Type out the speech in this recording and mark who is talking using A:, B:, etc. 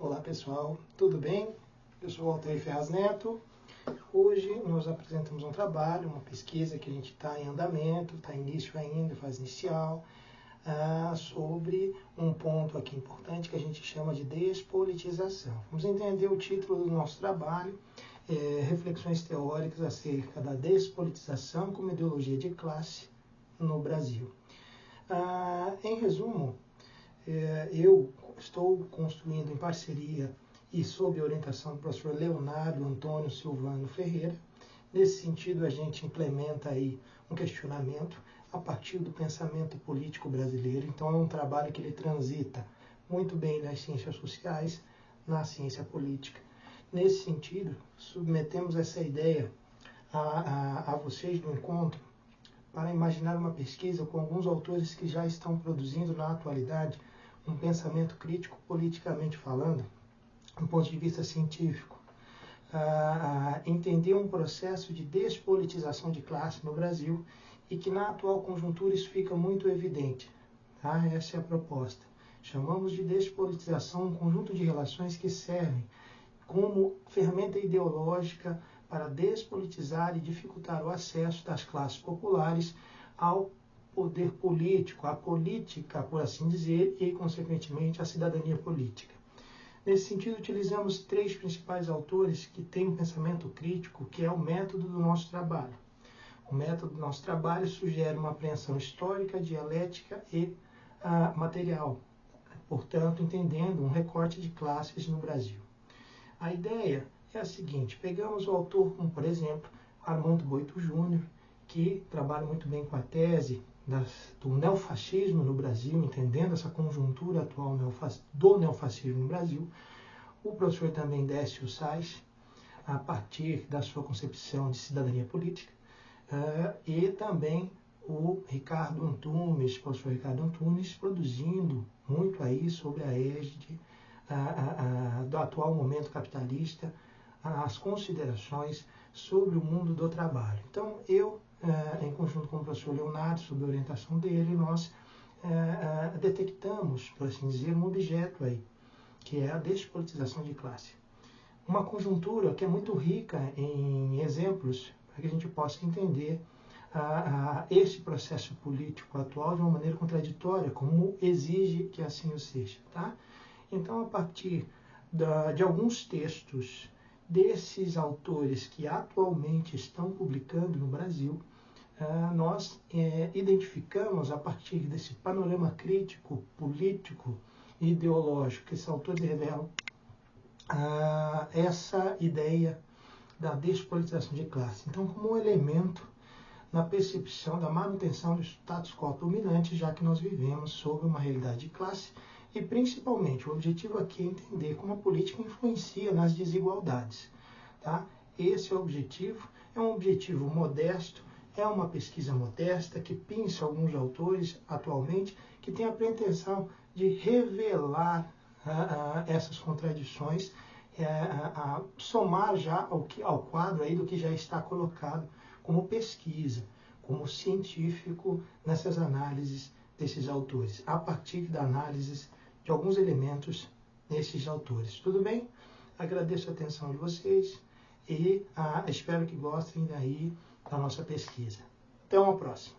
A: Olá pessoal, tudo bem? Eu sou o Altair Ferraz Neto. Hoje nós apresentamos um trabalho, uma pesquisa que a gente está em andamento, está em início ainda, fase inicial, sobre um ponto aqui importante que a gente chama de despolitização. Vamos entender o título do nosso trabalho, reflexões teóricas acerca da despolitização como ideologia de classe no Brasil. Em resumo, eu estou construindo em parceria e sob orientação do professor Leonardo Antônio Silvano Ferreira. Nesse sentido, a gente implementa aí um questionamento a partir do pensamento político brasileiro. Então, é um trabalho que ele transita muito bem nas ciências sociais, na ciência política. Nesse sentido, submetemos essa ideia a vocês do encontro para imaginar uma pesquisa com alguns autores que já estão produzindo na atualidade um pensamento crítico politicamente falando, do ponto de vista científico, entender um processo de despolitização de classe no Brasil e que na atual conjuntura isso fica muito evidente. Tá? Essa é a proposta. Chamamos de despolitização um conjunto de relações que servem como ferramenta ideológica para despolitizar e dificultar o acesso das classes populares ao poder político, à política, por assim dizer, e, consequentemente, à cidadania política. Nesse sentido, utilizamos três principais autores que têm um pensamento crítico, que é o método do nosso trabalho. O método do nosso trabalho sugere uma apreensão histórica, dialética e material, portanto, entendendo um recorte de classes no Brasil. A ideia é a seguinte: pegamos o autor como, por exemplo, Armando Boito Júnior, que trabalha muito bem com a tese do neofascismo no Brasil, entendendo essa conjuntura atual do neofascismo no Brasil. O professor também Décio Sais, a partir da sua concepção de cidadania política, e também o Ricardo Antunes, professor Ricardo Antunes, produzindo muito aí sobre a égide do atual momento capitalista, as considerações sobre o mundo do trabalho. Então, eu, em conjunto com o professor Leonardo, sob a orientação dele, nós detectamos, por assim dizer, um objeto aí, que é a despolitização de classe. Uma conjuntura que é muito rica em exemplos para que a gente possa entender esse processo político atual de uma maneira contraditória, como exige que assim o seja. Tá? Então, a partir de alguns textos desses autores que atualmente estão publicando no Brasil, nós identificamos, a partir desse panorama crítico, político e ideológico que esses autores revelam, essa ideia da despolitização de classe. Então, como um elemento na percepção da manutenção do status quo dominante, já que nós vivemos sob uma realidade de classe, e principalmente o objetivo aqui é entender como a política influencia nas desigualdades. Tá? Esse é o objetivo, é um objetivo modesto, é uma pesquisa modesta que pinça alguns autores atualmente que tem a pretensão de revelar essas contradições, somar já ao quadro aí do que já está colocado como pesquisa, como científico nessas análises desses autores, a partir da análise de alguns elementos nesses autores. Tudo bem? Agradeço a atenção de vocês e espero que gostem daí da nossa pesquisa. Até uma próxima.